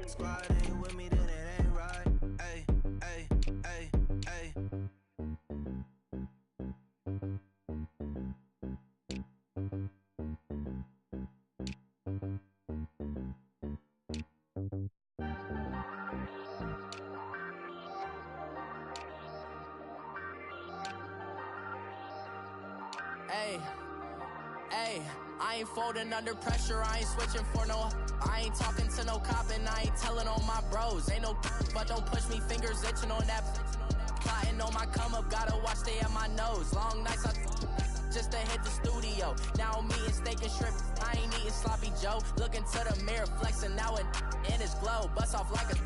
Squad ain't with me, then it ain't right. Ay, ay, ay, ay. Hey, I ain't folding under pressure, I ain't switching for no. I ain't talking to no cop and I ain't telling on my bros. Ain't no but don't push me, fingers itching on that. Plotting on my come up, gotta watch stay at my nose. Long nights I just to hit the studio. Now I'm eating steak and shrimp, I ain't eating sloppy Joe. Looking to the mirror, flexing now and in his glow. Bust off like a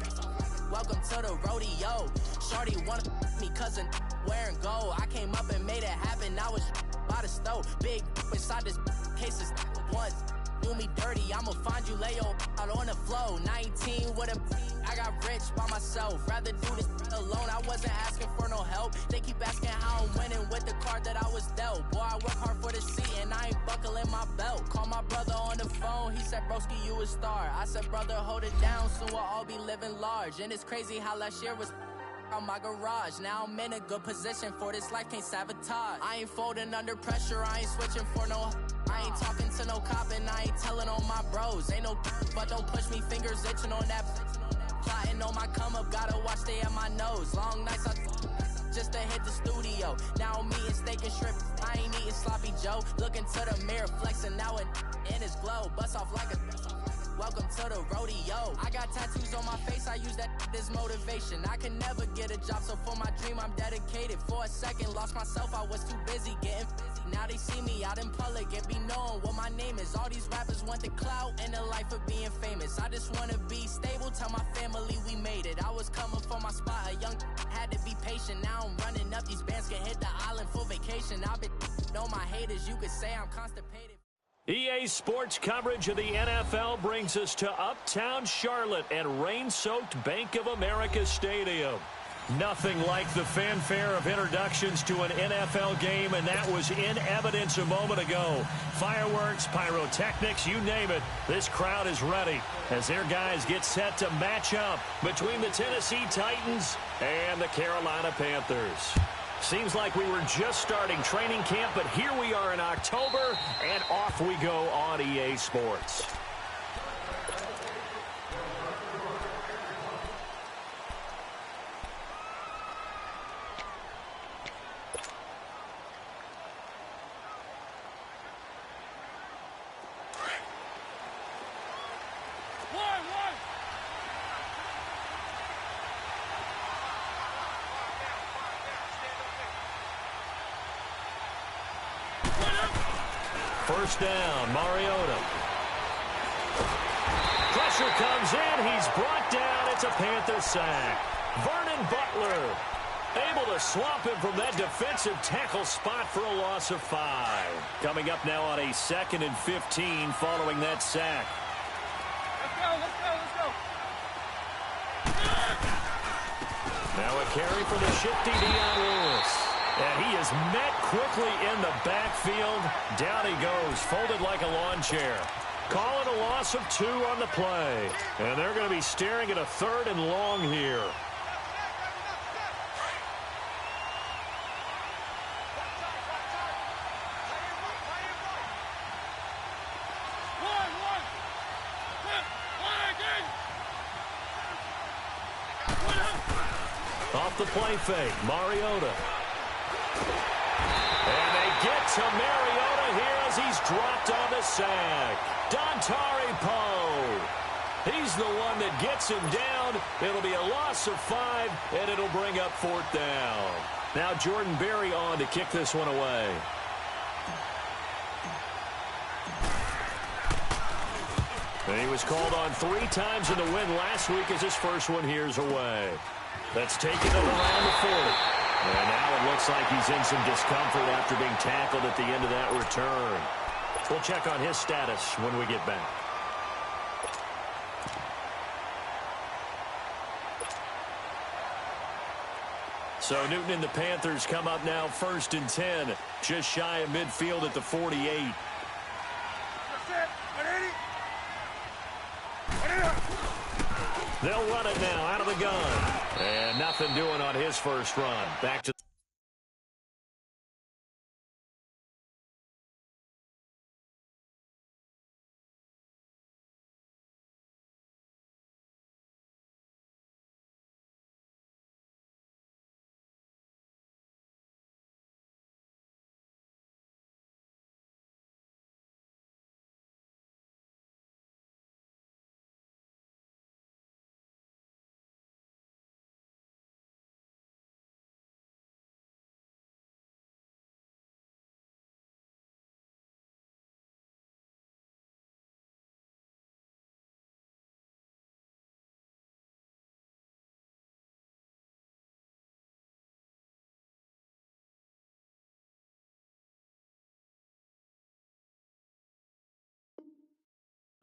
welcome to the rodeo. Shorty wanna me cousin wearing gold. I came up and made it happen, I was by the stove. Big inside this cases once do me dirty, I'ma find you lay out on the floor. 19 with a I got rich by myself. Rather do this alone, I wasn't asking for no help. They keep asking how I'm winning with the card that I was dealt. Boy, I work hard for the seat and I ain't buckling my belt. Call my brother on the phone, he said, broski, you a star. I said, brother, hold it down, soon we'll all be living large. And it's crazy how last year was on my garage. Now I'm in a good position for this life, can't sabotage. I ain't folding under pressure, I ain't switching for no. I ain't talking to no cop and I ain't telling on my bros. Ain't no but don't push me, fingers itching on that. Plotting on my come up, gotta watch stay at my nose. Long nights I just to hit the studio. Now I'm eating steak and shrimp, I ain't eating sloppy Joe. Looking to the mirror, flexing now and in his glow. Bust off like a welcome to the rodeo. I got tattoos on my face, I use that as motivation. I can never get a job, so for my dream I'm dedicated. For a second, lost myself, I was too busy getting busy. Now they see me out in public and be knowing what my name is. All these rappers want the clout and the life of being famous. I just wanna be stable, tell my family we made it. I was coming for my spot, a young had to be patient. Now I'm running up, these bands can hit the island for vacation. I've been know my haters, you could say I'm constipated. EA Sports coverage of the NFL brings us to Uptown Charlotte and rain-soaked Bank of America Stadium. Nothing like the fanfare of introductions to an NFL game, and that was in evidence a moment ago. Fireworks, pyrotechnics, you name it, this crowd is ready as their guys get set to match up between the Tennessee Titans and the Carolina Panthers. Seems like we were just starting training camp, but here we are in October, and off we go on EA Sports. First down, Mariota. Pressure comes in. He's brought down. It's a Panther sack. Vernon Butler able to swamp him from that defensive tackle spot for a loss of 5. Coming up now on a 2nd and 15 following that sack. Let's go. Now a carry for the shifty Dion Lewis. And he is met quickly in the backfield. Down he goes, folded like a lawn chair. Calling a loss of 2 on the play. And they're going to be staring at a 3rd and long here. Off the play fake, Mariota. And they get to Mariota here as he's dropped on the sack. Dontari Poe. He's the one that gets him down. It'll be a loss of 5, and it'll bring up 4th down. Now Jordan Berry on to kick this one away. And he was called on 3 times in the win last week as his first one here's away. That's taken him around the 40. And now it looks like he's in some discomfort after being tackled at the end of that return. We'll check on his status when we get back. So Newton and the Panthers come up now 1st and 10. Just shy of midfield at the 48. They'll run it now out of the gun. And nothing doing on his first run. Back to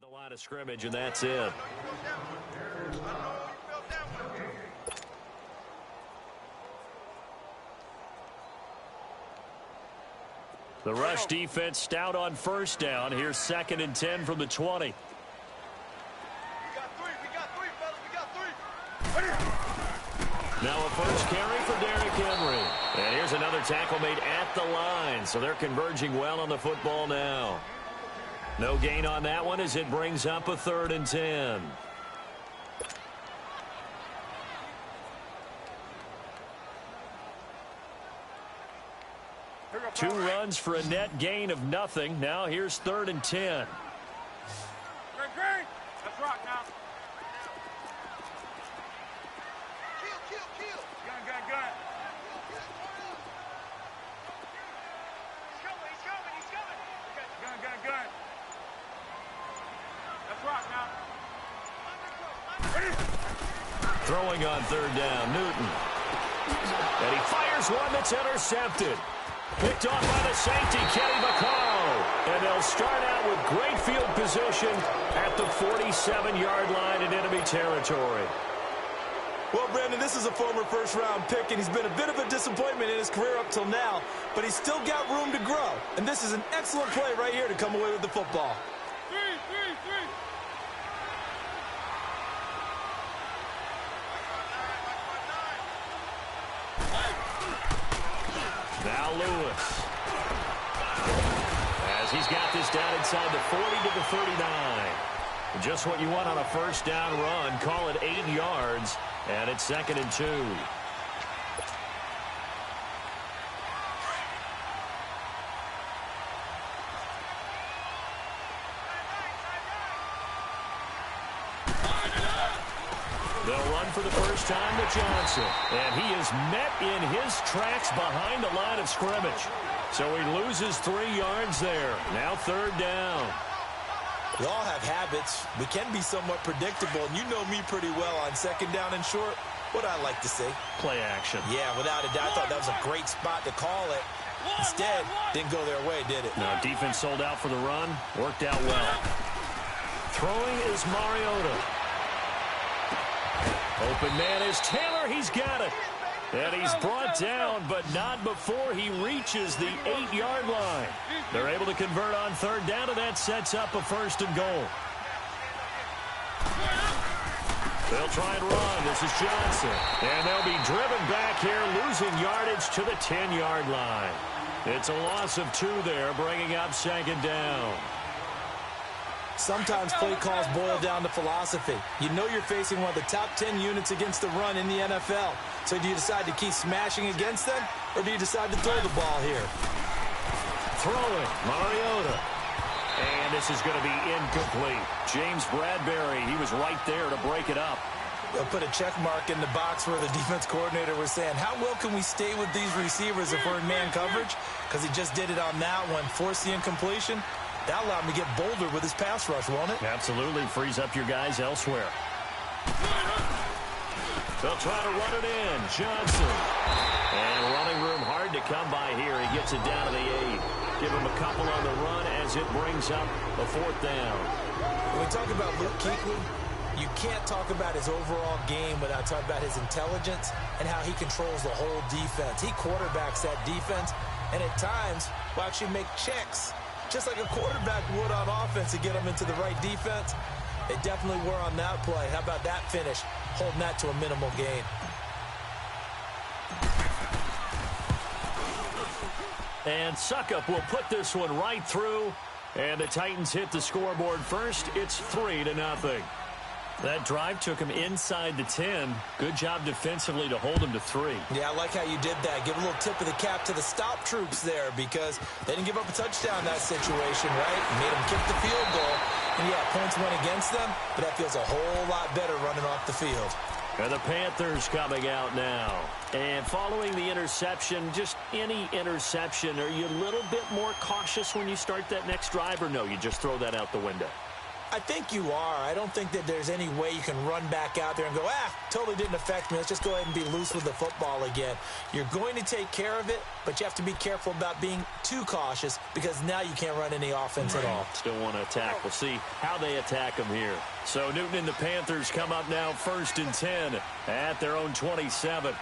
the line of scrimmage, and that's it. The rush defense stout on first down. Here's 2nd and 10 from the 20. We got three. Now a first carry for Derrick Henry. And here's another tackle made at the line. So they're converging well on the football now. No gain on that one as it brings up a 3rd and 10. Two runs for a net gain of nothing. Now here's 3rd and 10. Let's rock now. Kill. Gun. He's coming. Gun. Let's rock now. Throwing on 3rd down, Newton. And he fires one that's intercepted. Picked off by the safety, Kenny Vaccaro. And they'll start out with great field position at the 47-yard line in enemy territory. Well, Brandon, this is a former first-round pick, and he's been a bit of a disappointment in his career up till now, but he's still got room to grow. And this is an excellent play right here to come away with the football. Three. Now Lewis. As he's got this down inside the 40 to the 39. Just what you want on a first down run. Call it 8 yards. And it's 2nd and 2. They'll run for the first time to Johnson. And he is met in his tracks behind the line of scrimmage. So he loses 3 yards there. Now 3rd down. We all have habits. We can be somewhat predictable, and you know me pretty well on 2nd down and short. What I like to say. Play action. Yeah, without a doubt. I thought that was a great spot to call it. Instead, didn't go their way, did it? No, defense sold out for the run. Worked out well. Throwing is Mariota. Open man is Taylor. He's got it. And he's brought down, but not before he reaches the 8-yard line. They're able to convert on 3rd down, and that sets up a 1st and goal. They'll try and run. This is Johnson. And they'll be driven back here, losing yardage to the 10-yard line. It's a loss of 2 there, bringing up 2nd down. Sometimes play calls boil down to philosophy. You know you're facing one of the top 10 units against the run in the NFL. So do you decide to keep smashing against them, or do you decide to throw the ball here? Throwing, Mariota. And this is going to be incomplete. James Bradbury, he was right there to break it up. They'll put a check mark in the box where the defense coordinator was saying, how well can we stay with these receivers if we're in man coverage? Because he just did it on that one, forced the incompletion. That allowed him to get bolder with his pass rush, won't it? Absolutely. Frees up your guys elsewhere. They'll try to run it in. Johnson. And running room hard to come by here. He gets it down to the 8. Give him a couple on the run as it brings up a 4th down. When we talk about Luke Kuechly, you can't talk about his overall game without talking about his intelligence and how he controls the whole defense. He quarterbacks that defense, and at times will actually make checks, just like a quarterback would on offense, to get them into the right defense. They definitely were on that play. How about that finish? Holding that to a minimal gain. And Suckup will put this one right through. And the Titans hit the scoreboard first. It's 3-0. That drive took him inside the 10. Good job defensively to hold him to 3. Yeah, I like how you did that. Give a little tip of the cap to the stop troops there because they didn't give up a touchdown in that situation, right? Made them kick the field goal. And, yeah, points went against them, but that feels a whole lot better running off the field. And the Panthers coming out now. And following the interception, just any interception, are you a little bit more cautious when you start that next drive, or no, you just throw that out the window? I think you are. I don't think that there's any way you can run back out there and go, totally didn't affect me. Let's just go ahead and be loose with the football again. You're going to take care of it, but you have to be careful about being too cautious because now you can't run any offense at all. Still want to attack. We'll see how they attack them here. So Newton and the Panthers come up now 1st and 10 at their own 27.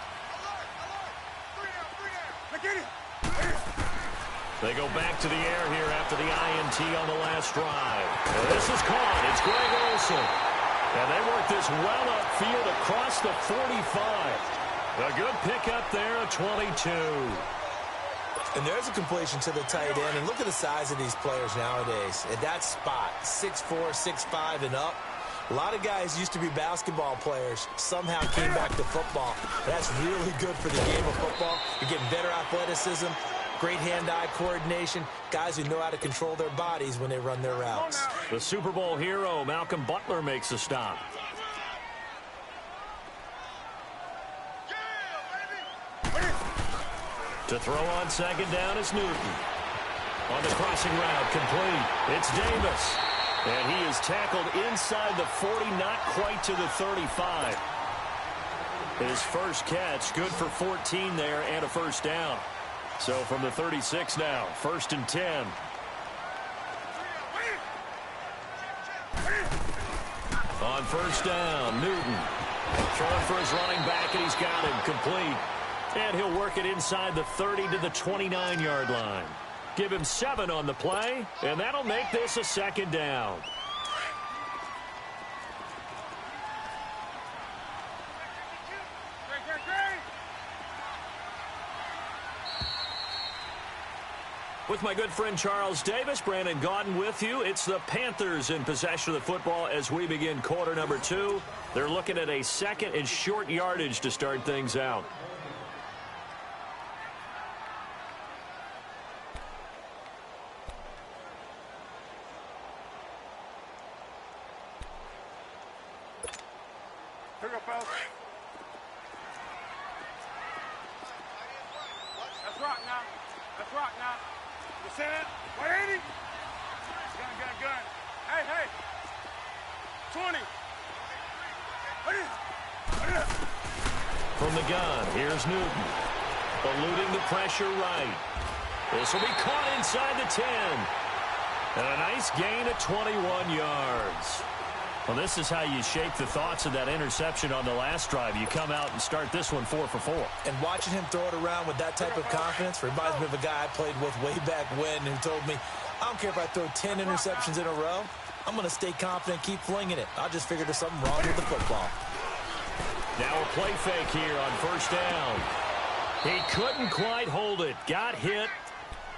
They go back to the air here after the INT on the last drive. And this is caught. It's Greg Olsen. And they work this well upfield across the 45. A good pickup there at 22. And there's a completion to the tight end. And look at the size of these players nowadays. At that spot, 6'4", 6'5", and up. A lot of guys used to be basketball players, somehow came back to football. That's really good for the game of football. You're getting better athleticism, great hand-eye coordination, guys who know how to control their bodies when they run their routes. The Super Bowl hero, Malcolm Butler, makes a stop. To throw on 2nd down is Newton. On the crossing route, complete. It's Davis. And he is tackled inside the 40, not quite to the 35. His first catch, good for 14 there and a first down. So from the 36 now, 1st and 10. On 1st down, Newton. Throwing for his running back, and he's got him complete. And he'll work it inside the 30 to the 29-yard line. Give him 7 on the play, and that'll make this a 2nd down. With my good friend Charles Davis, Brandon Gaudin with you. It's the Panthers in possession of the football as we begin quarter number 2. They're looking at a 2nd and short yardage to start things out. Pick up, fellas. That's rock now. That's rock now. You see that? 180. Gun. Hey. 20. From the gun, here's Newton. Eluding the pressure right. This will be caught inside the 10. And a nice gain of 21 yards. Well, this is how you shake the thoughts of that interception on the last drive. You come out and start this one 4 for 4. And watching him throw it around with that type of confidence reminds me of a guy I played with way back when who told me, I don't care if I throw 10 interceptions in a row. I'm going to stay confident, keep flinging it. I just figured there's something wrong with the football. Now a play fake here on 1st down. He couldn't quite hold it. Got hit.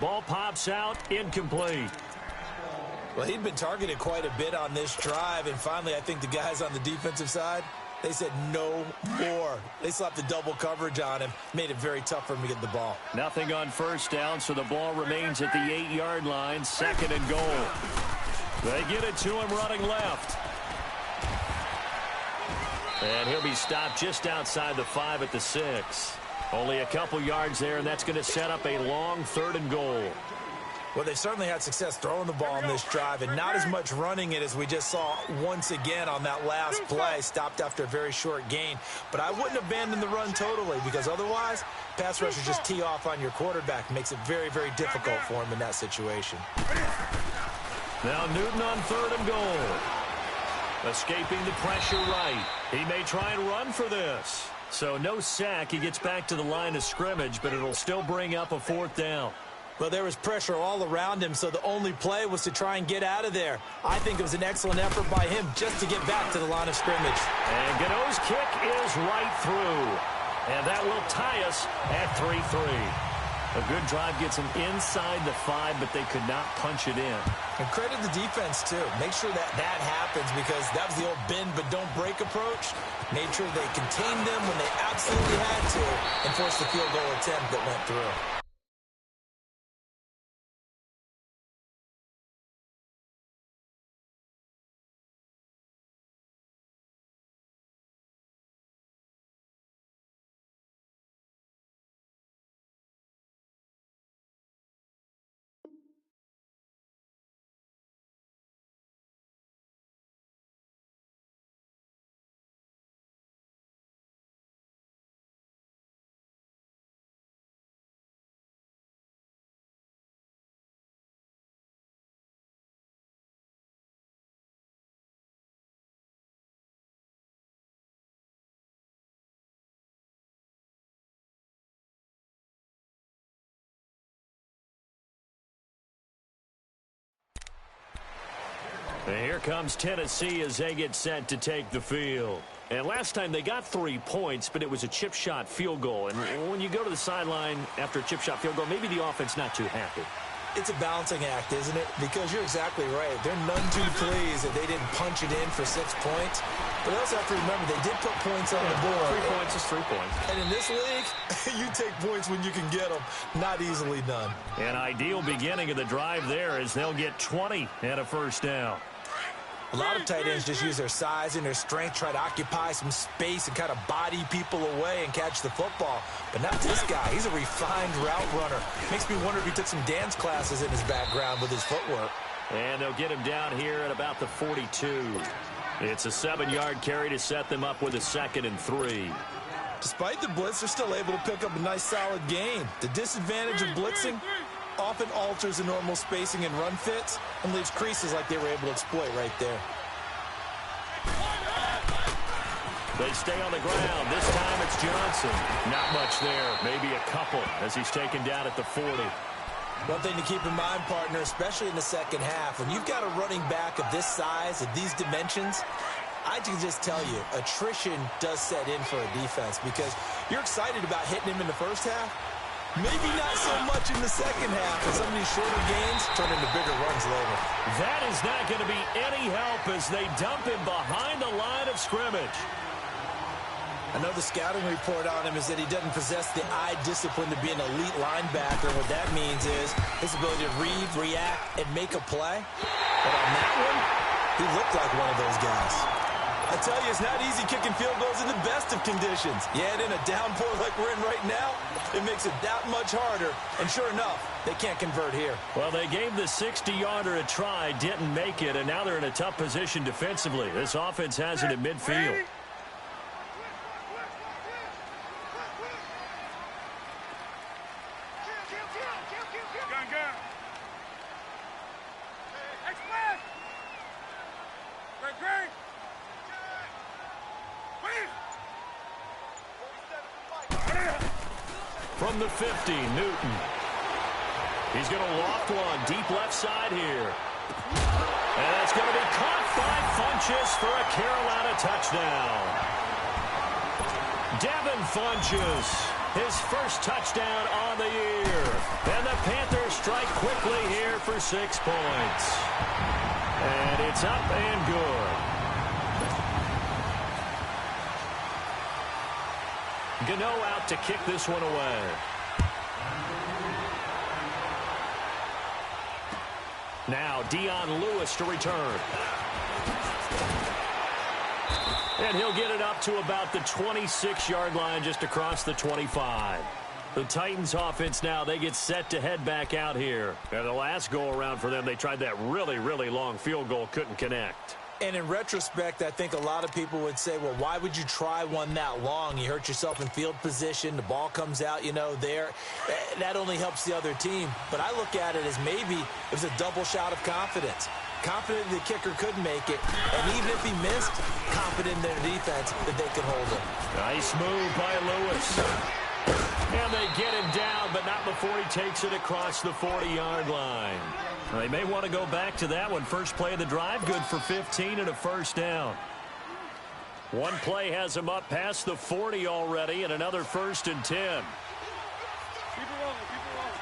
Ball pops out. Incomplete. Well, he'd been targeted quite a bit on this drive, and finally I think the guys on the defensive side, they said no more. They slapped the double coverage on him, made it very tough for him to get the ball. Nothing on 1st down, so the ball remains at the 8-yard line, 2nd and goal. They get it to him running left. And he'll be stopped just outside the 5 at the 6. Only a couple yards there, and that's going to set up a long 3rd and goal. Well, they certainly had success throwing the ball on this drive, and not as much running it as we just saw once again on that last play, stopped after a very short gain. But I wouldn't abandon the run totally, because otherwise, pass rushers just tee off on your quarterback. Makes it very, very difficult for him in that situation. Now Newton on 3rd and goal. Escaping the pressure right. He may try and run for this. So no sack. He gets back to the line of scrimmage, but it'll still bring up a 4th down. Well, there was pressure all around him, so the only play was to try and get out of there. I think it was an excellent effort by him just to get back to the line of scrimmage. And Gano's kick is right through. And that will tie us at 3-3. A good drive gets them inside the 5, but they could not punch it in. And credit the defense, too. Make sure that happens because that was the old bend but don't break approach. Made sure they contained them when they absolutely had to and forced the field goal attempt that went through. And here comes Tennessee as they get set to take the field. And last time they got 3 points, but it was a chip shot field goal. And when you go to the sideline after a chip shot field goal, maybe the offense not too happy. It's a balancing act, isn't it? Because you're exactly right. They're none too pleased that they didn't punch it in for 6 points. But they also have to remember they did put points on the board. 3 points is 3 points. And in this league, you take points when you can get them. Not easily done. An ideal beginning of the drive there as they'll get 20 and a first down. A lot of tight ends just use their size and their strength, try to occupy some space and kind of body people away and catch the football. But not this guy. He's a refined route runner. Makes me wonder if he took some dance classes in his background with his footwork. And they'll get him down here at about the 42. It's a 7-yard carry to set them up with a 2nd and 3. Despite the blitz, they're still able to pick up a nice solid gain. The disadvantage of blitzing often alters the normal spacing and run fits and leaves creases like they were able to exploit right there. They stay on the ground. This time it's Johnson. Not much there. Maybe a couple as he's taken down at the 40. One thing to keep in mind, partner, especially in the second half, when you've got a running back of this size, of these dimensions, I can just tell you, attrition does set in for a defense because you're excited about hitting him in the first half. Maybe not so much in the second half, and some of these shorter gains turn into bigger runs later. That is not going to be any help as they dump him behind the line of scrimmage. I know the scouting report on him is that he doesn't possess the eye discipline to be an elite linebacker. What that means is his ability to read, react, and make a play. But on that one, he looked like one of those guys. I tell you, it's not easy kicking field goals in the best of conditions. Yet in a downpour like we're in right now, it makes it that much harder. And sure enough, they can't convert here. Well, they gave the 60-yarder a try, didn't make it, and now they're in a tough position defensively. This offense has it at midfield. From the 50, Newton. He's going to loft one deep left side here. And it's going to be caught by Funchess for a Carolina touchdown. Devin Funchess, his first touchdown on the year. And the Panthers strike quickly here for 6 points. And it's up and good. Gano out to kick this one away. Now Dion Lewis to return. And he'll get it up to about the 26-yard line just across the 25. The Titans offense now, they get set to head back out here. And the last go-around for them, they tried that really, really long field goal, couldn't connect. And in retrospect, I think a lot of people would say, well, why would you try one that long? You hurt yourself in field position. The ball comes out, there. That only helps the other team. But I look at it as maybe it was a double shot of confidence. Confident the kicker could make it. And even if he missed, confident in their defense that they could hold him. Nice move by Lewis. And they get him down, but not before he takes it across the 40-yard line. They may want to go back to that one. First play of the drive, good for 15 and a first down. One play has him up past the 40 already, and another 1st and 10. Keep it rolling, keep it rolling.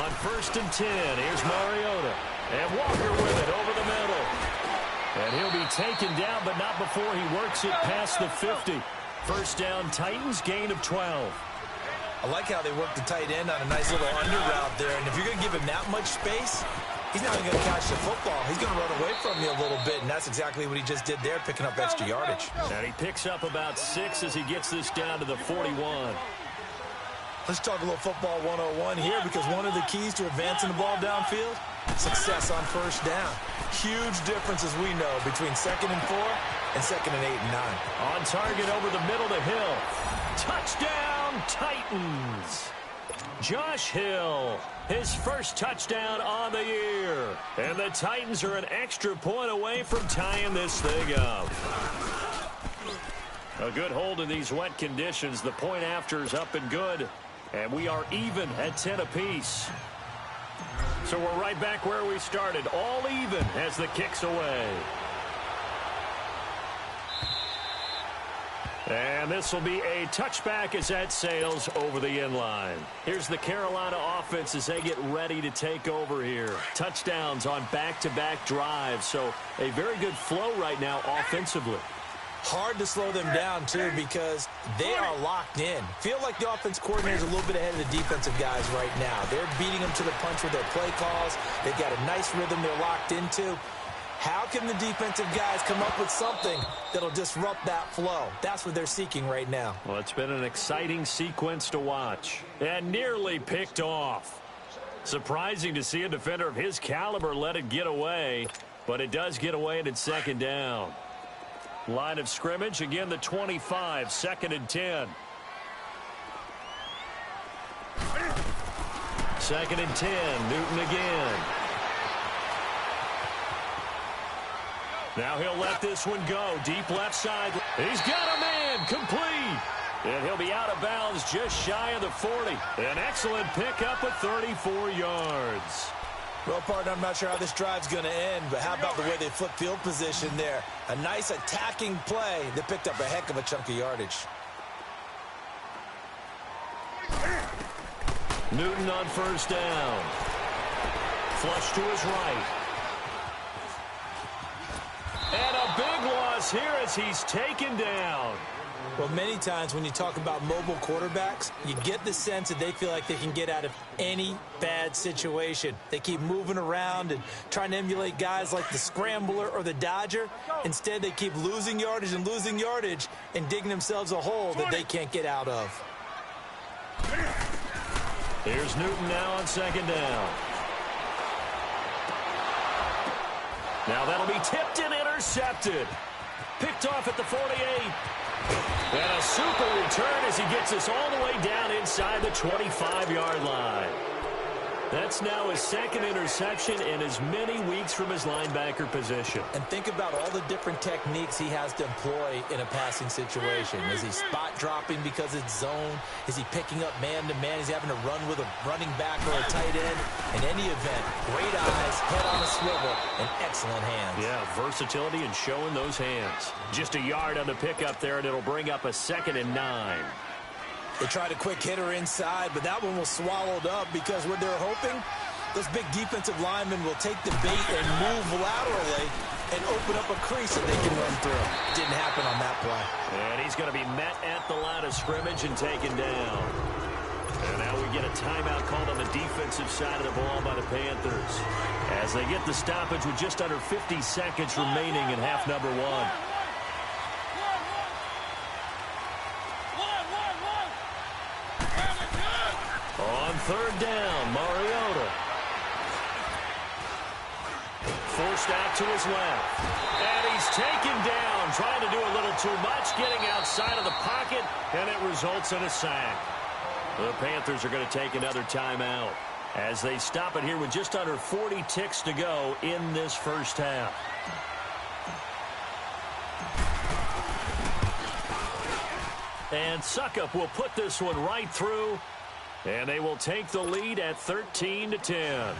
On 1st and 10, here's Mariota. And Walker with it over the middle. And he'll be taken down, but not before he works it past the 50. First down, Titans, gain of 12. I like how they work the tight end on a nice little under route there. And if you're going to give him that much space, he's not even going to catch the football. He's going to run away from you a little bit, and that's exactly what he just did there, picking up extra yardage. And he picks up about 6 as he gets this down to the 41. Let's talk a little football 101 here, because one of the keys to advancing the ball downfield, success on first down. Huge difference, as we know, between 2nd and 4 and 2nd and 8 and 9. On target over the middle to Hill. Touchdown, Titans. Josh Hill, his first touchdown on the year. And the Titans are an extra point away from tying this thing up. A good hold in these wet conditions. The point after is up and good. And we are even at 10 apiece. So we're right back where we started. All even as the kick's away. And this will be a touchback as that sails over the end line. Here's the Carolina offense as they get ready to take over here. Touchdowns on back-to-back drives. So a very good flow right now offensively. Hard to slow them down, too, because they are locked in. Feel like the offense coordinator is a little bit ahead of the defensive guys right now. They're beating them to the punch with their play calls. They've got a nice rhythm they're locked into. How can the defensive guys come up with something that'll disrupt that flow? That's what they're seeking right now. Well, it's been an exciting sequence to watch. And nearly picked off. Surprising to see a defender of his caliber let it get away, but it does get away and it's 2nd down. Line of scrimmage, again the 25, 2nd and 10. 2nd and 10, Newton again. Now he'll let this one go, deep left side. He's got a man, complete. And he'll be out of bounds just shy of the 40. An excellent pickup of 34 yards. Well, partner, I'm not sure how this drive's going to end, but how about the way they flip field position there? A nice attacking play that picked up a heck of a chunk of yardage. Newton on first down. Flush to his right. And a big loss here as he's taken down. Well, many times when you talk about mobile quarterbacks, you get the sense that they feel like they can get out of any bad situation. They keep moving around and trying to emulate guys like the Scrambler or the Dodger. Instead, they keep losing yardage and digging themselves a hole that they can't get out of. Here's Newton now on 2nd down. Now that'll be tipped and intercepted. Picked off at the 48. And a super return as he gets us all the way down inside the 25-yard line. That's now his 2nd interception in as many weeks from his linebacker position. And think about all the different techniques he has to employ in a passing situation. Is he spot dropping because it's zone? Is he picking up man-to-man? Is he having to run with a running back or a tight end? In any event, great eyes, head on a swivel, and excellent hands. Yeah, versatility and showing those hands. Just a yard on the pickup there, and it'll bring up a 2nd and 9. They tried a quick hitter inside, but that one was swallowed up because what they're hoping, those big defensive linemen will take the bait and move laterally and open up a crease that they can run through. Didn't happen on that play. And he's going to be met at the line of scrimmage and taken down. And now we get a timeout called on the defensive side of the ball by the Panthers as they get the stoppage with just under 50 seconds remaining in half number 1. On 3rd down, Mariota. Forced out to his left. And he's taken down, trying to do a little too much, getting outside of the pocket, and it results in a sack. The Panthers are going to take another timeout as they stop it here with just under 40 ticks to go in this first half. And Suckup will put this one right through, and they will take the lead at 13-10.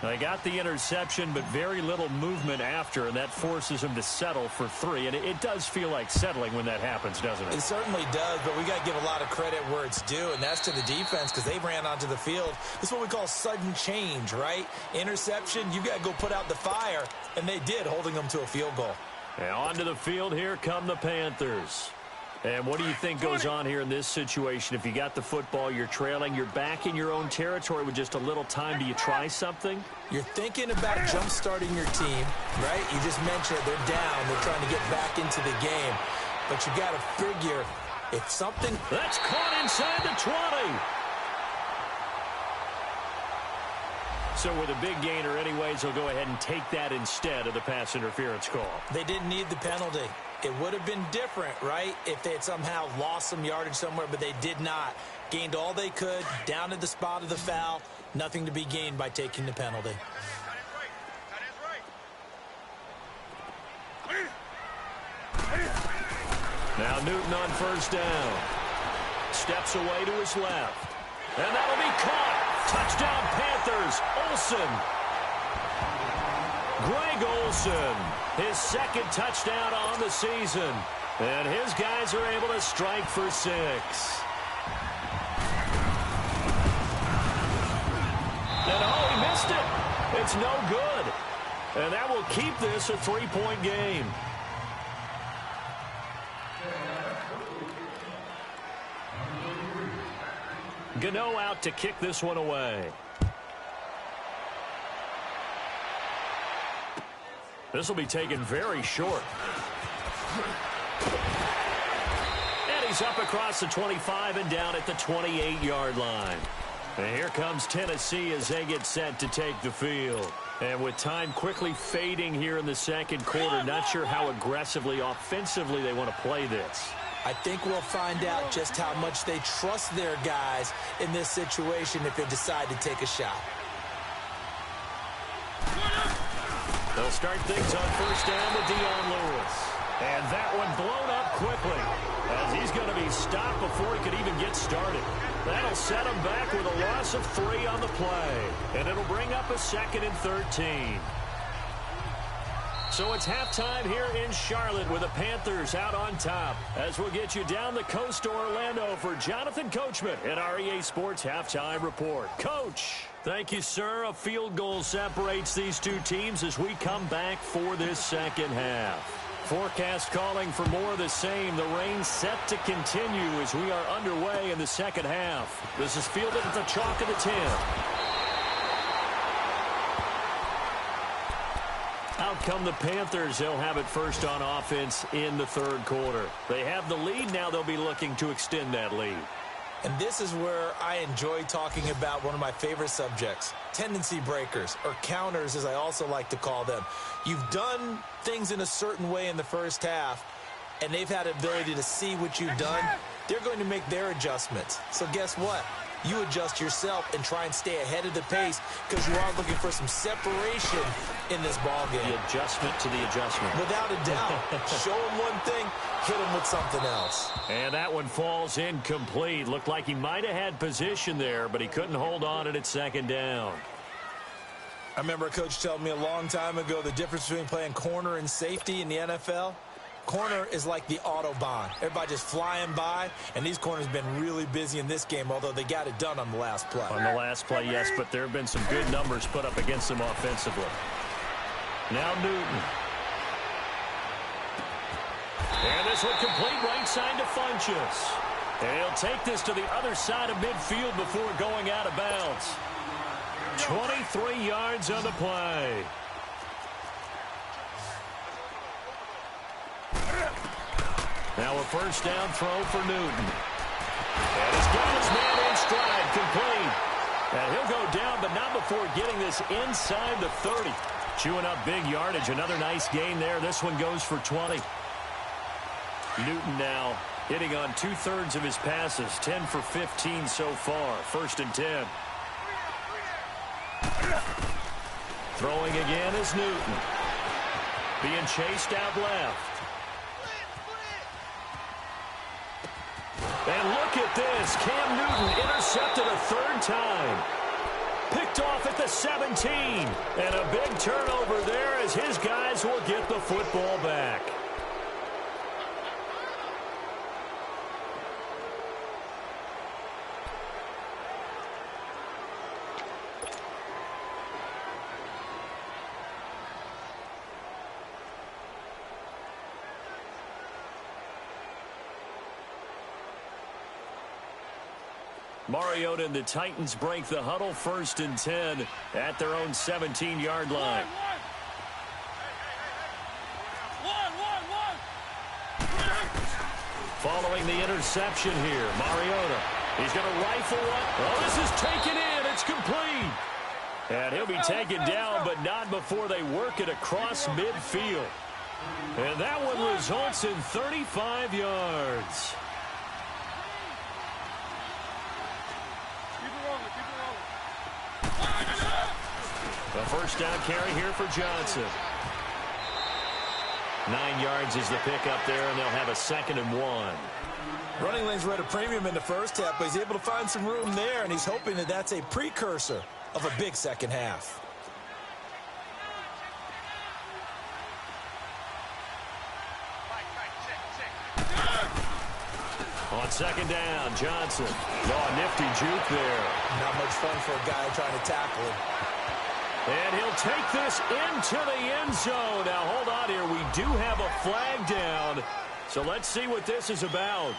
They got the interception, but very little movement after, and that forces them to settle for 3. And it does feel like settling when that happens, doesn't it? It certainly does, but we got to give a lot of credit where it's due, and that's to the defense because they ran onto the field. This is what we call sudden change, right? Interception, you got to go put out the fire, and they did, holding them to a field goal. And onto the field, here come the Panthers. And what do you think goes on here in this situation? If you got the football, you're trailing, you're back in your own territory with just a little time. Do you try something? You're thinking about jump-starting your team, right? You just mentioned they're down. They're trying to get back into the game. But you got to figure if something... That's caught inside the 20. So with a big gainer anyways, they'll go ahead and take that instead of the pass interference call. They didn't need the penalty. It would have been different, right, if they had somehow lost some yardage somewhere, but they did not. Gained all they could, down at the spot of the foul. Nothing to be gained by taking the penalty. Now Newton on first down. Steps away to his left. And that'll be caught. Touchdown Panthers. Olsen. Greg Olsen. His second touchdown on the season. And his guys are able to strike for 6. And oh, he missed it. It's no good. And that will keep this a 3-point game. Gano out to kick this one away. This will be taken very short. And he's up across the 25 and down at the 28-yard line. And here comes Tennessee as they get set to take the field. And with time quickly fading here in the second quarter, not sure how aggressively, offensively they want to play this. I think we'll find out just how much they trust their guys in this situation if they decide to take a shot. They'll start things on first down with Dion Lewis. And that one blown up quickly as he's going to be stopped before he could even get started. That'll set him back with a loss of 3 on the play. And it'll bring up a 2nd and 13. So it's halftime here in Charlotte with the Panthers out on top. As we'll get you down the coast to Orlando for Jonathan Coachman at our EA Sports Halftime Report. Coach, thank you, sir. A field goal separates these two teams as we come back for this second half. Forecast calling for more of the same. The rain set to continue as we are underway in the second half. This is fielded at the chalk of the 10. Out come the Panthers. They'll have it first on offense in the third quarter. They have the lead. Now they'll be looking to extend that lead. And this is where I enjoy talking about one of my favorite subjects, tendency breakers, or counters as I also like to call them. You've done things in a certain way in the first half, and they've had the ability to see what you've done. They're going to make their adjustments. So guess what? You adjust yourself and try and stay ahead of the pace because you are looking for some separation in this ball game. The adjustment to the adjustment. Without a doubt. Show them one thing, hit them with something else. And that one falls incomplete. Looked like he might have had position there, but he couldn't hold on at second down. I remember a coach telling me a long time ago the difference between playing corner and safety in the NFL. Corner is like the Autobahn. Everybody just flying by, and these corners have been really busy in this game, although they got it done on the last play. On the last play, yes, but there have been some good numbers put up against them offensively. Now Newton. And this one complete right side to Funchess. And he'll take this to the other side of midfield before going out of bounds. 23 yards on the play. Now a first down throw for Newton. And he's got his man in stride, complete. And he'll go down, but not before getting this inside the 30. Chewing up big yardage. Another nice gain there. This one goes for 20. Newton now hitting on 2/3 of his passes. 10 for 15 so far. 1st and 10. Throwing again is Newton. Being chased out left. And look at this. Cam Newton intercepted a third time. Picked off at the 17. And a big turnover there as his guys will get the football back. Mariota and the Titans break the huddle, 1st and 10 at their own 17-yard line. Following the interception here, Mariota. He's going to rifle one. Oh, this is taken in. It's complete. And he'll be taken down, but not before they work it across midfield. And that one results in 35 yards. A first down carry here for Johnson. 9 yards is the pickup there, and they'll have a 2nd and 1. Running lanes were at a premium in the first half, but he's able to find some room there, and he's hoping that that's a precursor of a big second half. On 2nd down, Johnson. Oh, nifty juke there. Not much fun for a guy trying to tackle him. And he'll take this into the end zone. Now, hold on here. We do have a flag down. So let's see what this is about.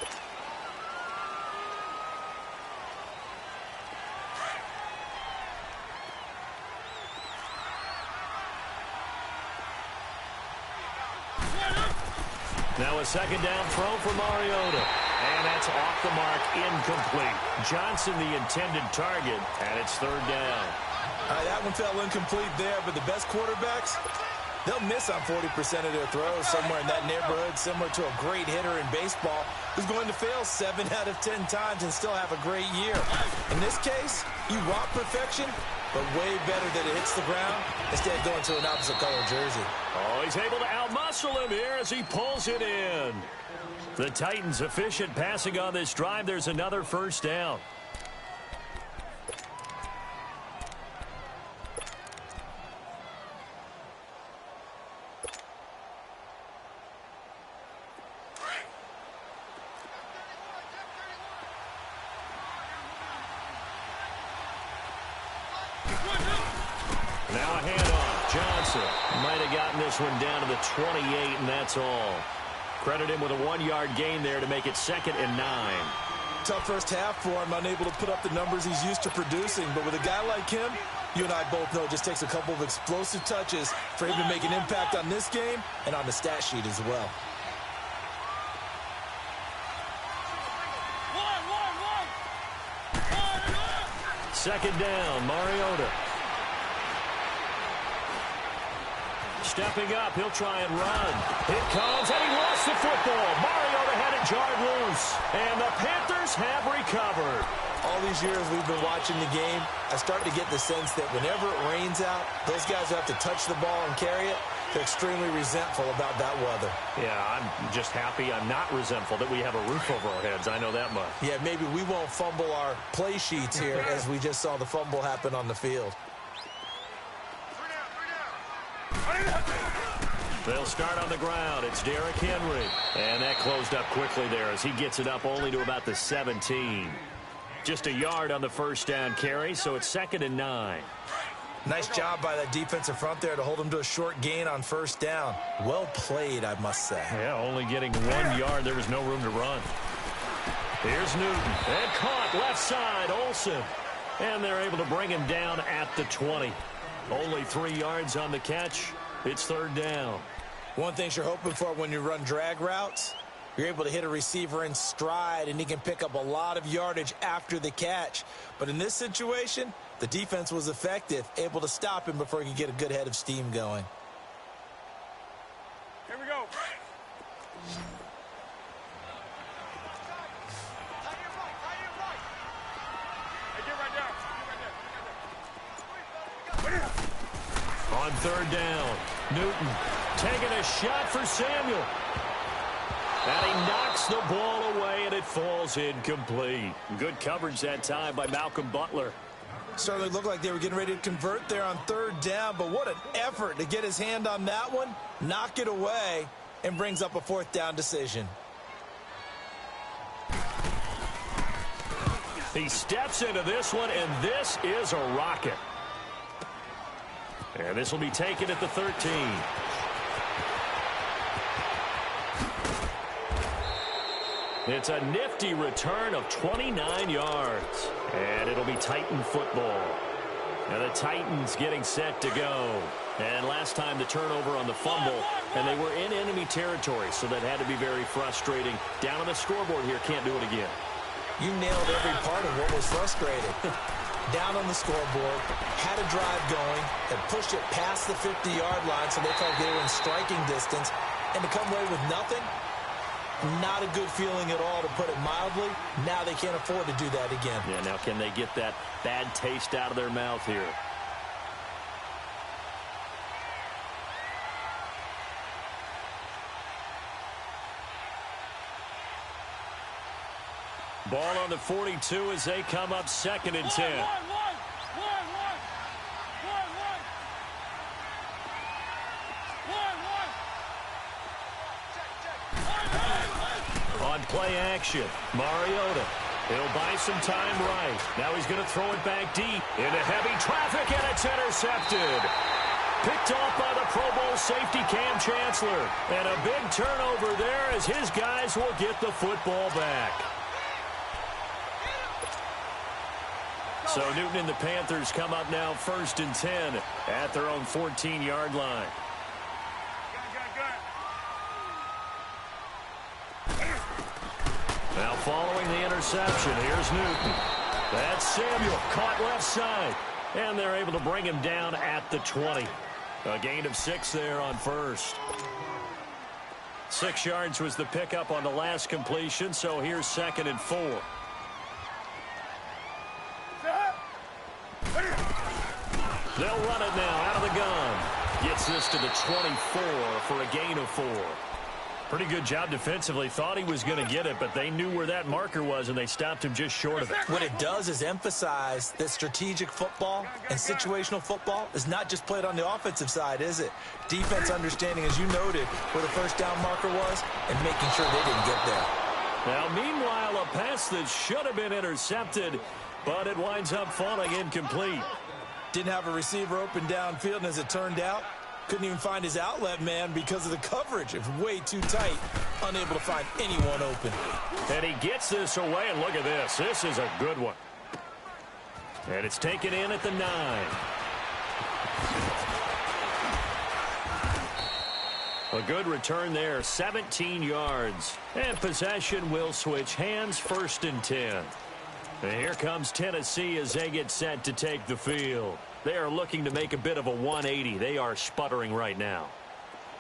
Now a 2nd down throw for Mariota. And that's off the mark, incomplete. Johnson the intended target, and it's 3rd down. That one fell incomplete there, but the best quarterbacks, they'll miss on 40% of their throws, somewhere in that neighborhood, similar to a great hitter in baseball who's going to fail 7 out of 10 times and still have a great year. In this case, you want perfection, but way better that it hits the ground instead of going to an opposite color jersey. Oh, he's able to outmuscle him here as he pulls it in. The Titans efficient passing on this drive. There's another first down. Now a handoff. Johnson might have gotten this one down to the 28, and that's all. Credit him with a 1-yard gain there to make it 2nd and 9. Tough first half for him, unable to put up the numbers he's used to producing. But with a guy like him, you and I both know it just takes a couple of explosive touches for him to make an impact on this game and on the stat sheet as well. Second down, Mariota. Stepping up, he'll try and run. It comes, and he lost the football. Mariota had it jarred loose, and the Panthers have recovered. All these years we've been watching the game, I start to get the sense that whenever it rains out, those guys who have to touch the ball and carry it, they're extremely resentful about that weather. Yeah, I'm just happy I'm not resentful that we have a roof over our heads. I know that much. Yeah, maybe we won't fumble our play sheets here as we just saw the fumble happen on the field. They'll start on the ground. It's Derrick Henry. And that closed up quickly there as he gets it up only to about the 17. Just a yard on the first down carry, so it's 2nd and 9. Nice job by that defensive front there to hold him to a short gain on first down. Well played, I must say. Yeah, only getting 1 yard. There was no room to run. Here's Newton. And caught left side, Olsen. And they're able to bring him down at the 20. Only 3 yards on the catch. It's 3rd down. One thing you're hoping for when you run drag routes, you're able to hit a receiver in stride, and he can pick up a lot of yardage after the catch. But in this situation, the defense was effective, able to stop him before he could get a good head of steam going. Here we go. Hey, get right down. On 3rd down, Newton taking a shot for Samuel. And he knocks the ball away, and it falls incomplete. Good coverage that time by Malcolm Butler. Certainly looked like they were getting ready to convert there on third down, but what an effort to get his hand on that one, knock it away, and brings up a fourth down decision. He steps into this one, and this is a rocket. And this will be taken at the 13. It's a nifty return of 29 yards. And it'll be Titan football. Now the Titans getting set to go. And last time the turnover on the fumble, and they were in enemy territory, so that had to be very frustrating. Down on the scoreboard here, can't do it again. You nailed every part of what was frustrating. Down on the scoreboard, had a drive going, and pushed it past the 50-yard line so they felt they were in striking distance, and to come away with nothing, not a good feeling at all, to put it mildly. Now they can't afford to do that again. Yeah, now can they get that bad taste out of their mouth here? Ball on the 42 as they come up 2nd and 10. On play action, Mariota. He'll buy some time right. Now he's going to throw it back deep into heavy traffic, and it's intercepted. Picked off by the Pro Bowl safety Cam Chancellor. And a big turnover there as his guys will get the football back. So Newton and the Panthers come up now 1st and 10 at their own 14-yard line. Now following the interception, here's Newton. That's Samuel, caught left side. And they're able to bring him down at the 20. A gain of 6 there on first. 6 yards was the pickup on the last completion, so here's 2nd and 4. They'll run it now out of the gun. Gets this to the 24 for a gain of 4. Pretty good job defensively. Thought he was going to get it, but they knew where that marker was, and they stopped him just short of it. What it does is emphasize that strategic football and situational football is not just played on the offensive side, is it? Defense understanding, as you noted, where the first down marker was and making sure they didn't get there. Now, meanwhile, a pass that should have been intercepted, but it winds up falling incomplete. Didn't have a receiver open downfield, and as it turned out, couldn't even find his outlet man because of the coverage. It was way too tight, unable to find anyone open. And he gets this away, and look at this. This is a good one. And it's taken in at the 9. A good return there, 17 yards. And possession will switch hands, 1st and 10. And here comes Tennessee as they get set to take the field. They are looking to make a bit of a 180. They are sputtering right now.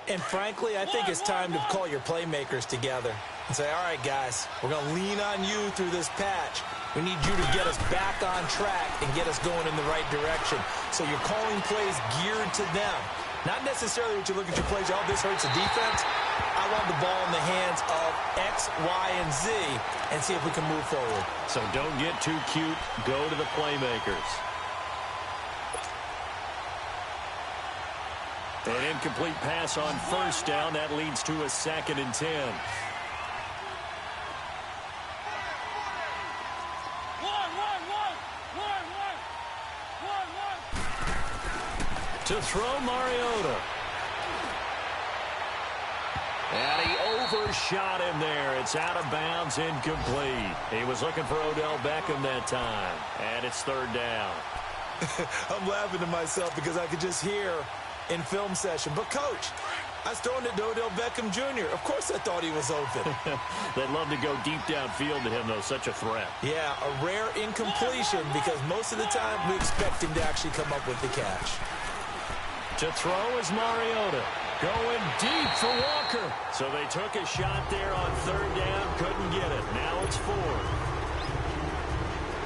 And frankly, I think it's time to call your playmakers together and say, all right, guys, we're going to lean on you through this patch. We need you to get us back on track and get us going in the right direction. So you're calling plays geared to them. Not necessarily what you look at your plays, oh, this hurts the defense. I want the ball in the hands of X, Y, and Z and see if we can move forward. So don't get too cute. Go to the playmakers. An incomplete pass on 1st down. That leads to a 2nd and 10. To throw, Mariota. And he overshot him there. It's out of bounds, incomplete. He was looking for Odell Beckham that time. And it's 3rd down. I'm laughing to myself because I could just hear in film session, but coach, I was throwing it to Odell Beckham Jr. Of course I thought he was open. They'd love to go deep downfield to him, though. Such a threat. Yeah, a rare incompletion because most of the time we expect him to actually come up with the catch. To throw is Mariota. Going deep for Walker. So they took a shot there on 3rd down. Couldn't get it. Now it's 4th.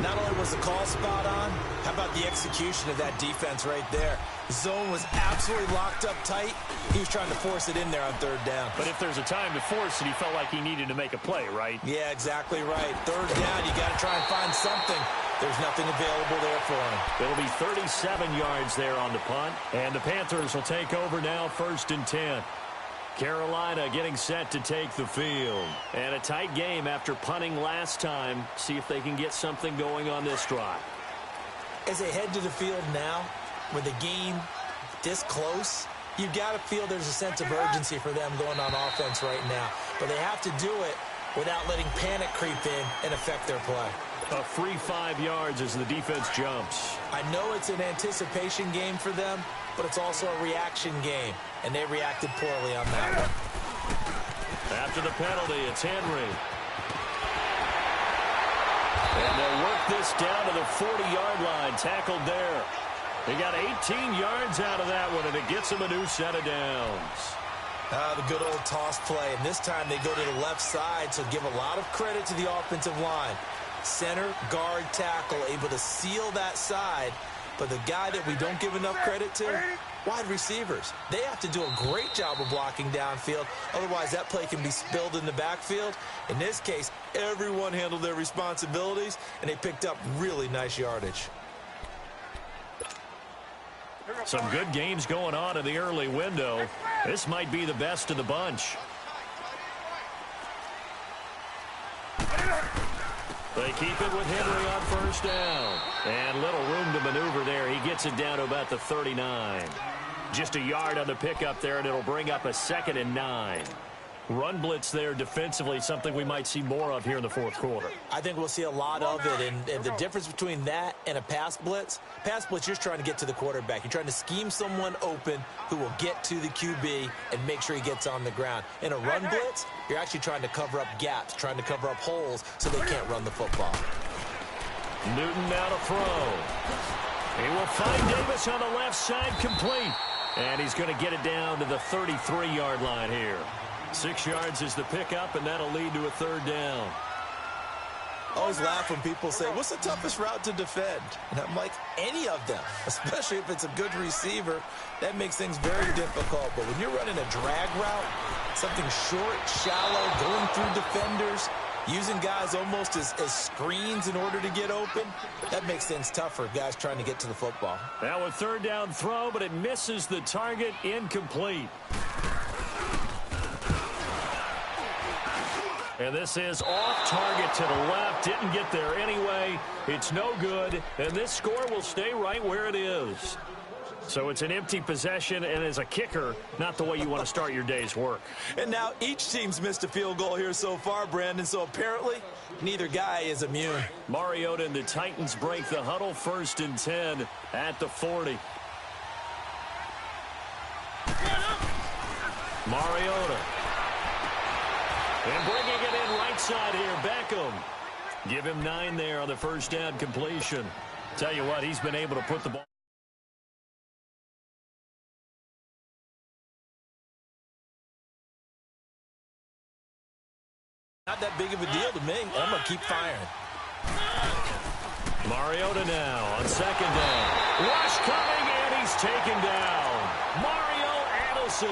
Not only was the call spot on, how about the execution of that defense right there? The zone was absolutely locked up tight. He was trying to force it in there on third down. But if there's a time to force it, he felt like he needed to make a play, right? Yeah, exactly right. Third down, you got to try and find something. There's nothing available there for him. It'll be 37 yards there on the punt, and the Panthers will take over now, 1st and 10. Carolina getting set to take the field. And a tight game after punting last time. See if they can get something going on this drive. As they head to the field now, with the game this close, you've got to feel there's a sense of urgency for them going on offense right now. But they have to do it without letting panic creep in and affect their play. A free 5 yards as the defense jumps. I know it's an anticipation game for them, but it's also a reaction game, and they reacted poorly on that one. After the penalty, it's Henry. And they'll work this down to the 40-yard line, tackled there. They got 18 yards out of that one, and it gets them a new set of downs. The good old toss play, and this time they go to the left side, so give a lot of credit to the offensive line. Center, guard, tackle, able to seal that side. But the guy that we don't give enough credit to, wide receivers. They have to do a great job of blocking downfield. Otherwise, that play can be spilled in the backfield. In this case, everyone handled their responsibilities, and they picked up really nice yardage. Some good games going on in the early window. This might be the best of the bunch. They keep it with Henry on 1st down. And little room to maneuver there. He gets it down to about the 39. Just a yard on the pickup there, and it'll bring up a 2nd and 9. Run blitz there defensively, something we might see more of here in the 4th quarter. I think we'll see a lot of it, and the difference between that and a pass blitz, you're just trying to get to the quarterback. You're trying to scheme someone open who will get to the QB and make sure he gets on the ground. In a run blitz, you're actually trying to cover up gaps, trying to cover up holes so they can't run the football. Newton now to throw. He will find Davis on the left side, complete. And he's going to get it down to the 33-yard line here. 6 yards is the pickup, and that'll lead to a 3rd down. I always laugh when people say, what's the toughest route to defend? And I'm like, any of them, especially if it's a good receiver. That makes things very difficult. But when you're running a drag route, something short, shallow, going through defenders, using guys almost as screens in order to get open, that makes things tougher, guys trying to get to the football. Now a 3rd down throw, but it misses the target, incomplete. And this is off target to the left. Didn't get there anyway. It's no good. And this score will stay right where it is. So it's an empty possession, and as a kicker, not the way you want to start your day's work. And now each team's missed a field goal here so far, Brandon, so apparently neither guy is immune. Mariota and the Titans break the huddle, 1st and 10 at the 40. Mariota. And bringing it in right side here, Beckham. Give him 9 there on the 1st down completion. Tell you what, he's been able to put the ball. Not that big of a deal to me. I'm going to keep firing. Mariota now on 2nd down. Rush coming, and he's taken down. Mario Addison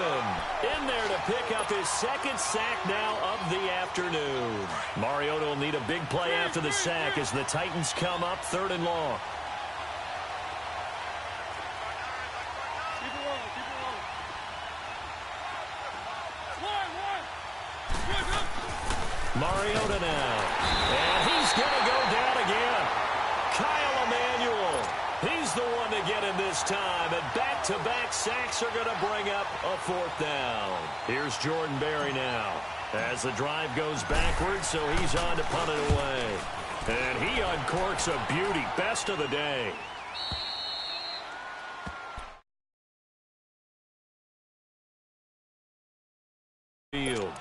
in there to pick up his 2nd sack now of the afternoon. Mariota will need a big play after the sack as the Titans come up 3rd and long. Mariota now. And he's going to go down again. Kyle Emanuel. He's the one to get him this time. And back-to-back sacks are going to bring up a 4th down. Here's Jordan Berry now. As the drive goes backwards, so he's on to punt it away. And he uncorks a beauty. Best of the day.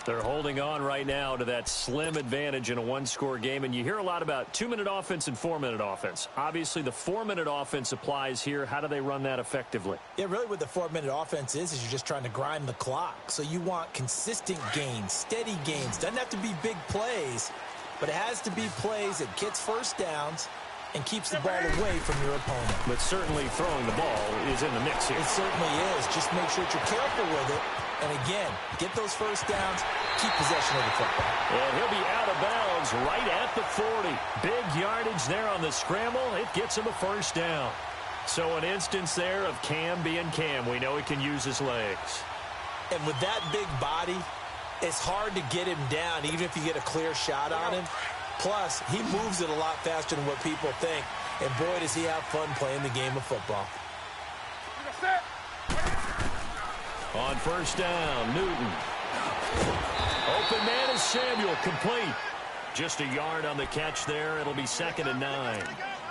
They're holding on right now to that slim advantage in a 1-score game, and you hear a lot about 2-minute offense and 4-minute offense. Obviously, the 4-minute offense applies here. How do they run that effectively? Yeah, really what the 4-minute offense is you're just trying to grind the clock. So you want consistent gains, steady gains. Doesn't have to be big plays, but it has to be plays that gets 1st downs and keeps the ball away from your opponent. But certainly throwing the ball is in the mix here. It certainly is. Just make sure that you're careful with it. And again, get those first downs, keep possession of the football. And he'll be out of bounds right at the 40. Big yardage there on the scramble. It gets him a first down. So an instance there of Cam being Cam. We know he can use his legs. And with that big body, it's hard to get him down, even if you get a clear shot on him. Plus, he moves it a lot faster than what people think. And boy, does he have fun playing the game of football. On first down, Newton. Open man is Samuel, complete. Just a yard on the catch there. It'll be 2nd and 9.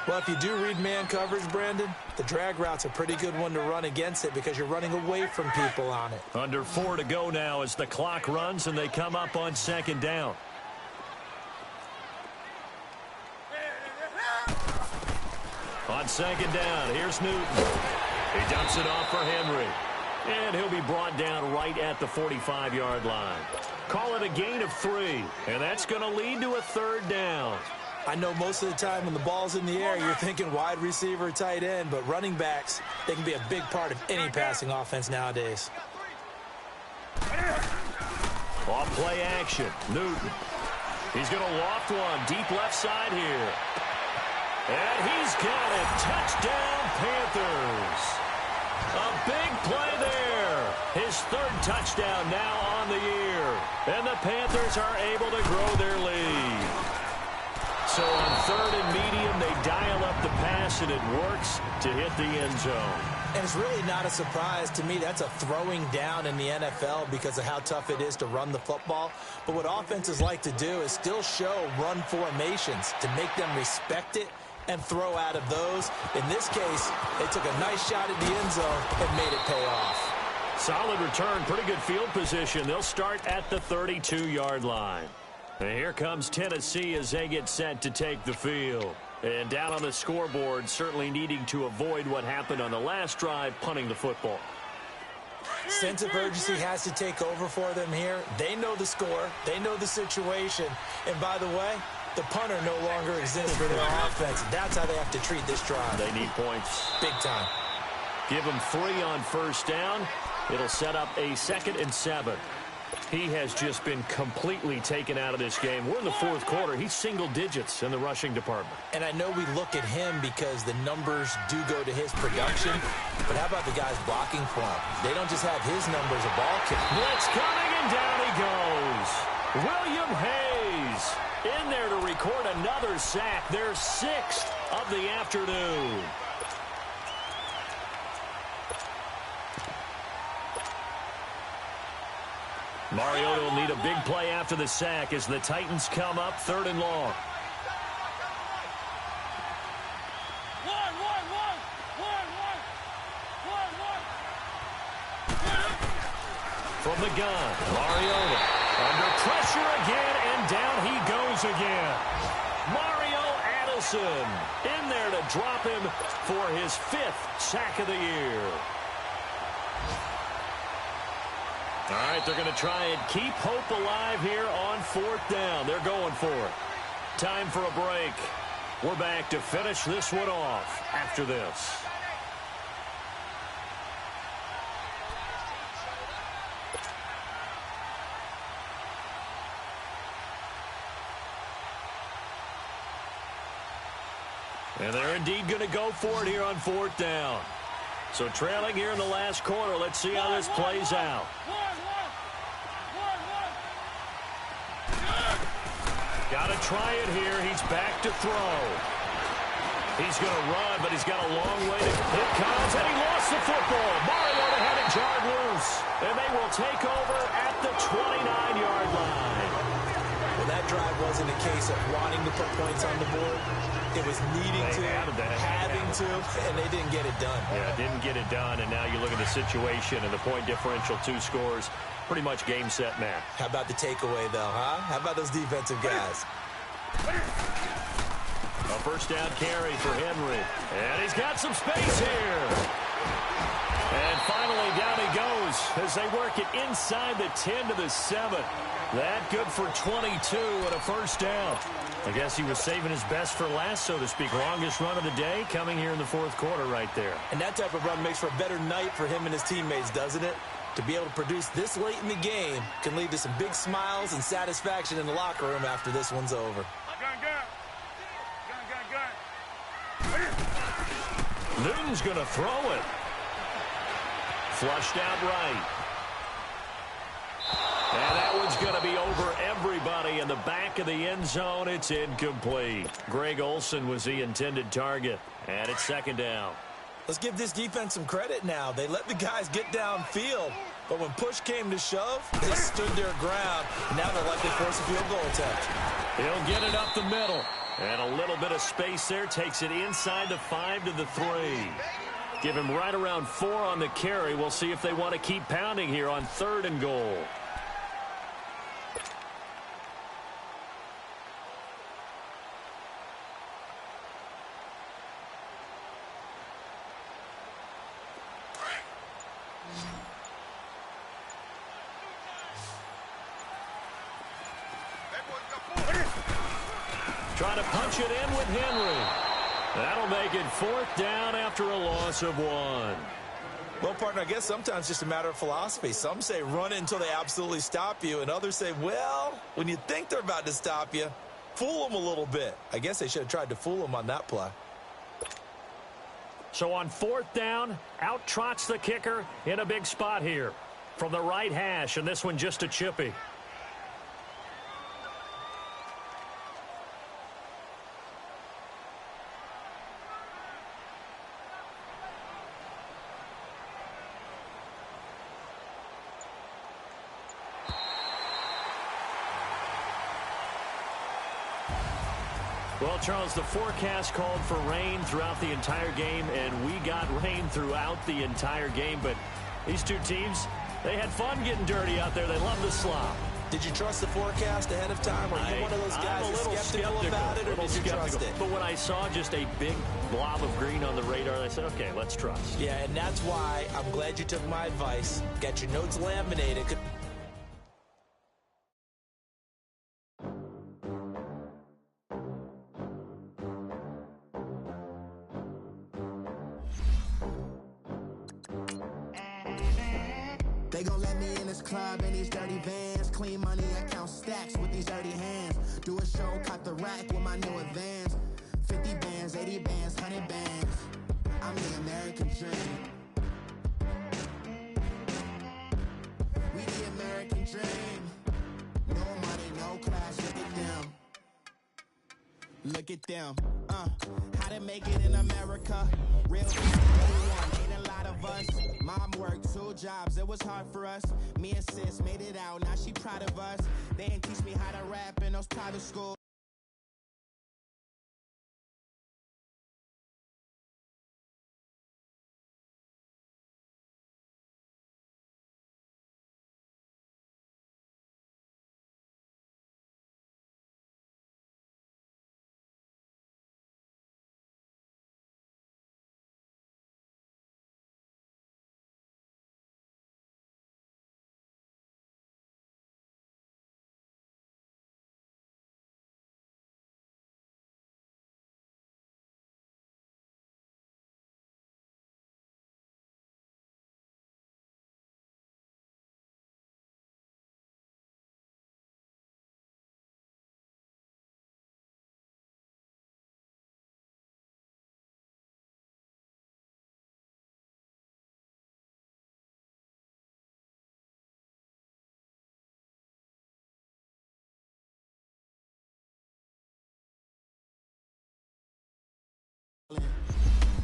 Well, if you do read man coverage, Brandon, the drag route's a pretty good one to run against it because you're running away from people on it. Under 4 to go now as the clock runs and they come up on 2nd down. On 2nd down, here's Newton. He dumps it off for Henry. And he'll be brought down right at the 45-yard line. Call it a gain of 3, and that's going to lead to a 3rd down. I know most of the time when the ball's in the air, you're thinking wide receiver, tight end, but running backs, they can be a big part of any passing offense nowadays. Off play action, Newton. He's going to loft one deep left side here. And he's got it. Touchdown, Panthers. A big play there. His 3rd touchdown now on the year. And the Panthers are able to grow their lead. So on 3rd and medium, they dial up the pass, and it works to hit the end zone. And it's really not a surprise to me. That's a throwing down in the NFL because of how tough it is to run the football. But what offenses like to do is still show run formations to make them respect it and throw out of those. In this case, they took a nice shot at the end zone and made it pay off. Solid return, pretty good field position. They'll start at the 32-yard line. And here comes Tennessee as they get set to take the field. And down on the scoreboard, certainly needing to avoid what happened on the last drive, punting the football. Sense of urgency has to take over for them here. They know the score. They know the situation. And by the way, the punter no longer exists for their offense. That's how they have to treat this drive. They need points. Big time. Give them 3 on first down. It'll set up a 2nd and 7. He has just been completely taken out of this game. We're in the 4th quarter. He's single digits in the rushing department. And I know we look at him because the numbers do go to his production. But how about the guys blocking for him? They don't just have his numbers, a ball kick. Blitz coming, and down he goes. William Hayes in there to record another sack. Their 6th of the afternoon. Mariota will need a big play after the sack as the Titans come up 3rd and long. From the gun, Mariota under pressure again, and down he goes again. Mario Addison in there to drop him for his 5th sack of the year. All right, they're going to try and keep hope alive here on 4th down. They're going for it. Time for a break. We're back to finish this one off after this. And they're indeed going to go for it here on 4th down. So trailing here in the last quarter. Let's see how this plays out. Got to try it here. He's back to throw. He's going to run, but he's got a long way to go. It comes, and he lost the football. Mariota had it jarred loose, and they will take over at the 29-yard line. Well, that drive wasn't a case of wanting to put points on the board. It was needing to, having to, and they didn't get it done. Yeah, didn't get it done, and now you look at the situation and the point differential, 2 scores. Pretty much game, set, match. How about the takeaway, though, huh? How about those defensive guys? A first down carry for Henry. And he's got some space here. And finally, down he goes as they work it inside the 10 to the 7. That good for 22 and a first down. I guess he was saving his best for last, so to speak. Longest run of the day coming here in the fourth quarter right there. And that type of run makes for a better night for him and his teammates, doesn't it? To be able to produce this late in the game can lead to some big smiles and satisfaction in the locker room after this one's over. Newton's going to throw it. Flushed out right. And that one's going to be over everybody in the back of the end zone. It's incomplete. Greg Olsen was the intended target. And it's second down. Let's give this defense some credit now. They let the guys get downfield. But when push came to shove, they stood their ground. Now they're likely force a field goal attempt. He'll get it up the middle. And a little bit of space there. Takes it inside the 5 to the 3. Give him right around 4 on the carry. We'll see if they want to keep pounding here on 3rd and goal. Trying to punch it in with Henry. That'll make it 4th down after a loss of 1. Well, partner, I guess sometimes just a matter of philosophy. Some say run it until they absolutely stop you, and others say, well, when you think they're about to stop you, fool them a little bit. I guess they should have tried to fool them on that play. So on 4th down, out trots the kicker in a big spot here from the right hash, and this one just a chippy. Well, Charles, the forecast called for rain throughout the entire game, and we got rain throughout the entire game. But these two teams, they had fun getting dirty out there. They love the slop. Did you trust the forecast ahead of time? Are you one of those guys that's skeptical about it, or did you trust it? But when I saw just a big blob of green on the radar, I said, okay, let's trust. Yeah, and that's why I'm glad you took my advice. Got your notes laminated. They gon' let me in this club in these dirty vans. Clean money, I count stacks with these dirty hands. Do a show, caught the rack with my new advance. 50 bands, 80 bands, 100 bands. I'm the American dream. We the American dream. No money, no class, look at them. Look at them. How to make it in America. Real ain't a lot of us. Mom worked 2 jobs, it was hard for us. Me and sis made it out, now she proud of us. They didn't teach me how to rap in those private schools.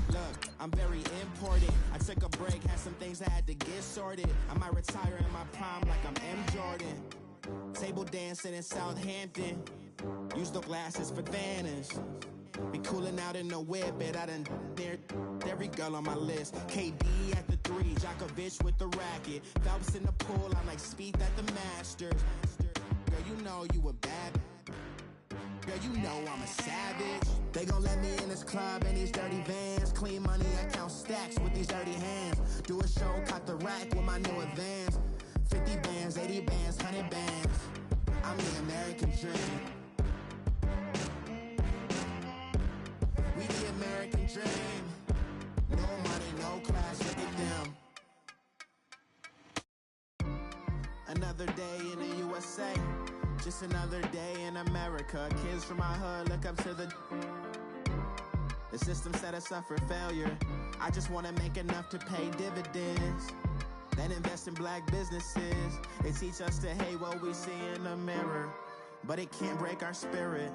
Look, I'm very important. I took a break, had some things I had to get sorted. I might retire in my prime like I'm M. Jordan. Table dancing in Southampton. Use the glasses for Vanish. Be cooling out in the whip, but I done near every girl on my list. KD at the 3, Djokovic with the racket. Phelps in the pool, I'm like Speed at the Masters. Girl, you know you a bad. Girl, you know I'm a savage. They gon' let me in this club in these dirty vans. Clean money, I count stacks with these dirty hands. Do a show, caught the rack with my new advance. 50 bands, 80 bands, 100 bands. I'm the American dream. dream. No money, no class, look at them. Another day in the USA, just another day in America. Kids from my hood look up to the system set us up for failure. I just want to make enough to pay dividends, then invest in black businesses. It teach us to hate what we see in the mirror, but it can't break our spirit.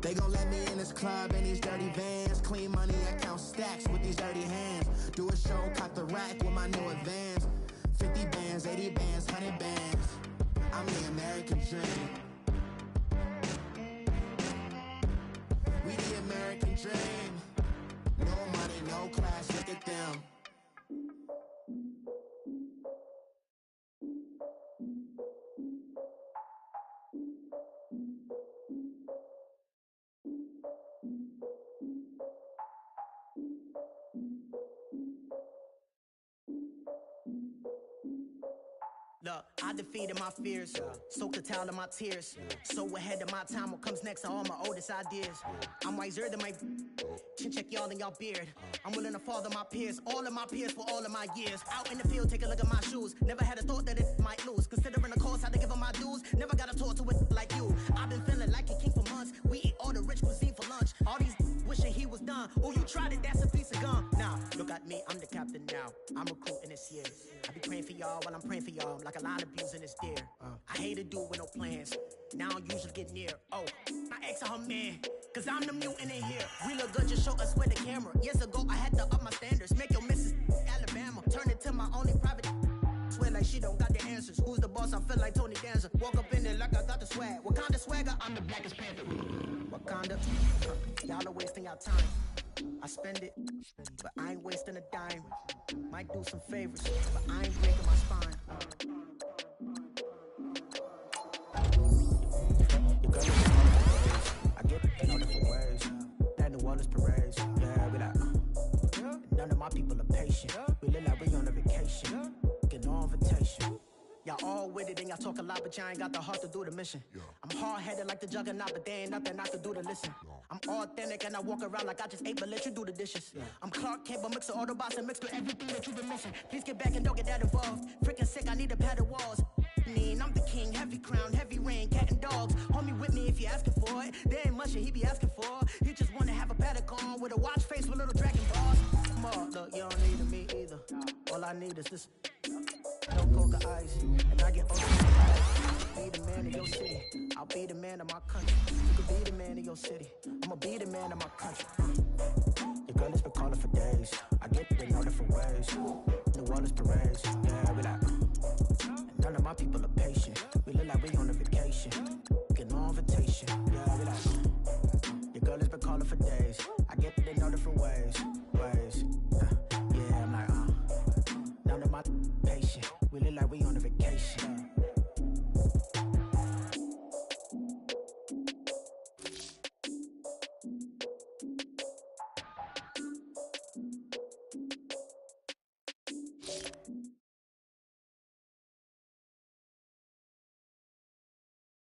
They gon' let me in this club in these dirty vans. Clean money, I count stacks with these dirty hands. Do a show, cut the rack with my new advance. 50 bands, 80 bands, 100 bands. I'm the American dream. We the American dream. No money, no class, look at them. Look, I defeated my fears, soaked the towel of my tears. So ahead of my time, what comes next are all my oldest ideas. I'm wiser than my chin check y'all in y'all beard. I'm willing to father my peers, all of my peers for all of my years. Out in the field, take a look at my shoes. Never had a thought that it might lose. Considering the cost, had to give them my dues. Never got a talk to it like you. I've been feeling like a king for months. We eat all the rich cuisine for lunch. All these wishing he was done. Oh, you tried it, that's a piece of gum. Now, look at me, I'm the captain now. I'm recruiting this year. I be praying for y'all while I'm praying for y'all. Like a line of abusing this deer. I hate a dude with no plans. Now I usually get near. Oh, I ex her man, cause I'm the mutant in here. We look good, just show us where the camera. Years ago, I had to up my standards. Make your missus Alabama. Turn it to my only private. Swear like she don't got the answers. Who's the boss? I feel like Tony Danza. Walk up in there like I got the swag. What kind of swagger? I'm the blackest panther. Wakanda. Y'all are wasting your time. I spend it, but I ain't wasting a dime. Might do some favors, but I ain't breaking my spine. You got I get in all different ways. That New Orleans parades, yeah, we like. None of my people are patient. We look like we on a vacation. Get no invitation. Y'all all with it and y'all talk a lot, but y'all ain't got the heart to do the mission. I'm hard-headed like the juggernaut, but there ain't nothing I can do to listen. I'm authentic and I walk around like I just ate, but let you do the dishes. I'm Clark Kent, but mix the Autobots and mix with everything that you've been missing. Please get back and don't get that involved. Freaking sick, I need a padded walls. I'm the king, heavy crown, heavy rain, cat and dogs. Homie with me if you're asking for it. There ain't much that he be asking for. He just wanna have a paddock on with a watch face with little dragon balls. Look, you don't need me either. All I need is this. No coca ice, and I get older. Be the man of your city. I'll be the man of my country. You could be the man of your city. I'ma be the man of my country. Your girl has been calling for days. I get it in all different ways. New Orleans parades, yeah, we like. None of my people are patient. We look like we on a vacation. Get no invitation, yeah, we like. Your girl has been calling for days. I get it in all different ways. Yeah, I'm like, none of my patient. We look like we on a vacation.